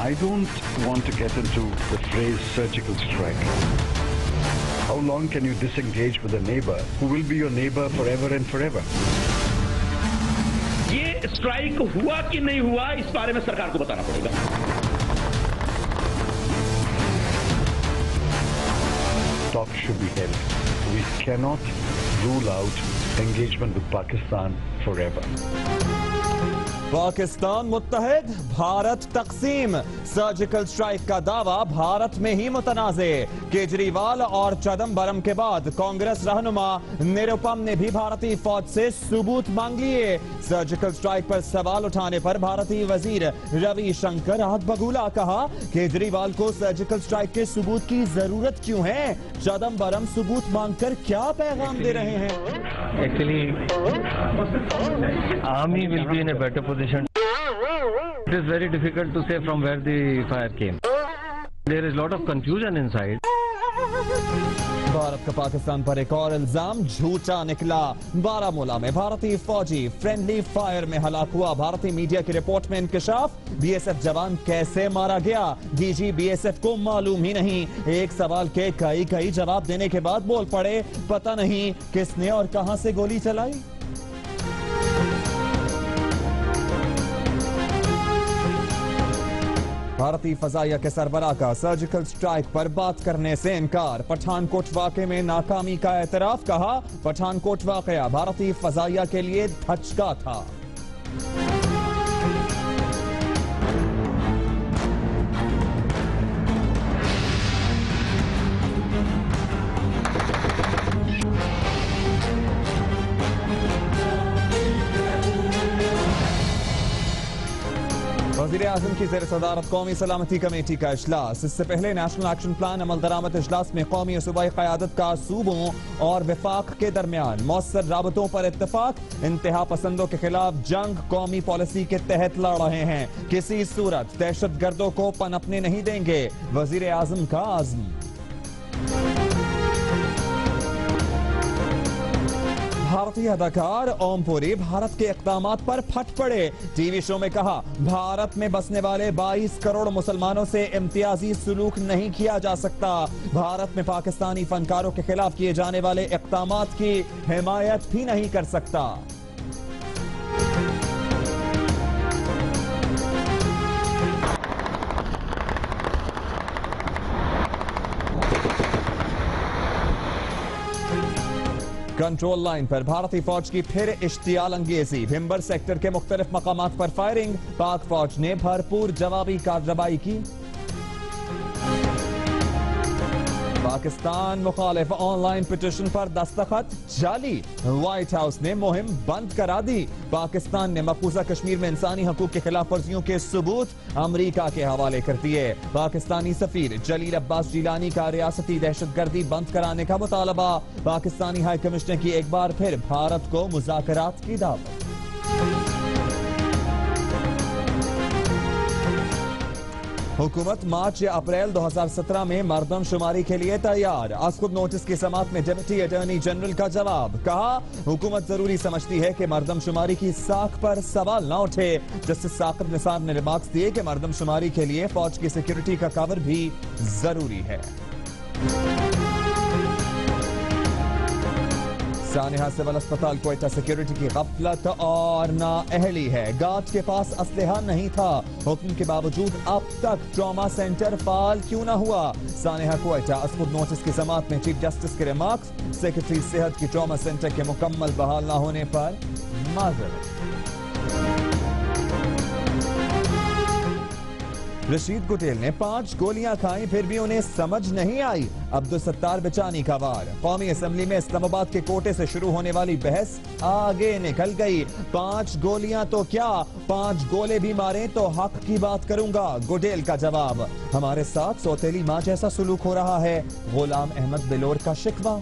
I don't want to get into the phrase surgical strike. How long can you disengage with a neighbor who will be your neighbor forever and forever? ये strike हुआ कि नहीं हुआ, इस बारे में सरकार को बताना पड़ेगा। Talks should be held. We cannot rule out engagement with Pakistan forever. Pakistan मुत्तहिद, Bharat तकसीम। सर्जिकल स्ट्राइक का दावा भारत में ही मुतनाज़े। केजरीवाल और चिदंबरम के बाद कांग्रेस रहनुमा निरुपम ने भी भारतीय फौज से सबूत मांग लिए। सर्जिकल स्ट्राइक पर सवाल उठाने पर भारतीय वजीर रविशंकर आग बगूला, कहा केजरीवाल को सर्जिकल स्ट्राइक के सबूत की जरूरत क्यों है? चिदंबरम सबूत मांगकर क्या पैगाम दे रहे हैं? Actually, army will be in a better position. It is very difficult to say from where the fire came. There is a lot of confusion inside. Bharat का पाकिस्तान पर एक और इल्जाम झूठा निकला। बारामूला में भारतीय फौजी फ्रेंडली फायर में हलाक हुआ। भारतीय मीडिया की रिपोर्ट में इंकशाफ, बीएसएफ जवान कैसे मारा गया डीजी बीएसएफ को मालूम ही नहीं। एक सवाल के कई जवाब देने के बाद बोल पड़े, पता नहीं किसने और कहां से गोली चलाई। भारतीय फजाइया के सरबराह का सर्जिकल स्ट्राइक पर बात करने से इनकार। पठानकोट वाकये में नाकामी का एतराफ, कहा पठानकोट वाकया भारतीय फजाइया के लिए धचका था। वज़ीर आज़म की ज़ेर सदारत कौमी सलामती कमेटी का इजलास। इससे पहले नेशनल एक्शन प्लान अमल दरामद इजलास में कौमी और सूबाई क़यादत का सूबों और विफाक के दरमियान मौसर राबतों पर इत्तफाक। इंतहा पसंदों के खिलाफ जंग कौमी पॉलिसी के तहत लड़ रहे हैं, किसी सूरत दहशत गर्दों को पनपने नहीं देंगे, वज़ीर आज़म का आज़म। भारतीय अदाकार ओम पुरी भारत के इक़दामात पर फट पड़े। टीवी शो में कहा भारत में बसने वाले 22 करोड़ मुसलमानों से इम्तियाजी सुलूक नहीं किया जा सकता। भारत में पाकिस्तानी फनकारों के खिलाफ किए जाने वाले इक़दामात की हिमायत भी नहीं कर सकता। कंट्रोल लाइन पर भारतीय फौज की फिर इश्तियाल अंगेजी। भिंबर सेक्टर के मुख्तलिफ मकामात पर फायरिंग। पाक फौज ने भरपूर जवाबी कार्रवाई की। पाकिस्तान मुखालिफ ऑनलाइन पिटीशन पर दस्तखत जाली। व्हाइट हाउस ने मुहिम बंद करा दी। पाकिस्तान ने मकबूजा कश्मीर में इंसानी हकूक के खिलाफ वर्जियों के सबूत अमरीका के हवाले कर दिए। पाकिस्तानी सफीर जलील अब्बास जिलानी का रियासती दहशतगर्दी बंद कराने का मुतालबा। पाकिस्तानी हाई कमिश्नर की एक बार फिर भारत को मुज़ाकरात की दावत। हुकूमत मार्च या अप्रैल 2017 में मरदमशुमारी के लिए तैयार। आसकुद नोटिस की समात में डिप्टी अटॉर्नी जनरल का जवाब, कहा हुकूमत जरूरी समझती है कि मरदमशुमारी की साख पर सवाल न उठे। जस्टिस साकिब निसार ने रिमार्क्स दिए कि मरदमशुमारी के लिए फौज की सिक्योरिटी का कवर भी जरूरी है। सानिहा सिविल अस्पताल क्वेटा सिक्योरिटी की गफलत और नाअहली है। गार्ड के पास असलहा नहीं था, हुक्म के बावजूद अब तक ट्रॉमा सेंटर फाल क्यों न हुआ। सानिहा क्वेटा आसकुद नोटिस की समात में चीफ जस्टिस के रिमार्क्स। सेक्रेटरी सेहत की ट्रॉमा सेंटर के मुकम्मल बहाल न होने पर माजरत। रशीद गुटेल ने 5 गोलियां खाई, फिर भी उन्हें समझ नहीं आई। अब्दुल सत्तार बिचानी का वार। कौमी असेंबली में इस्लामाबाद के कोटे से शुरू होने वाली बहस आगे निकल गई। 5 गोलियां तो क्या, 5 गोले भी मारे तो हक की बात करूंगा, गुटेल का जवाब। हमारे साथ सौतेली मां जैसा सुलूक हो रहा है, गुलाम अहमद बिलोर का शिकवा।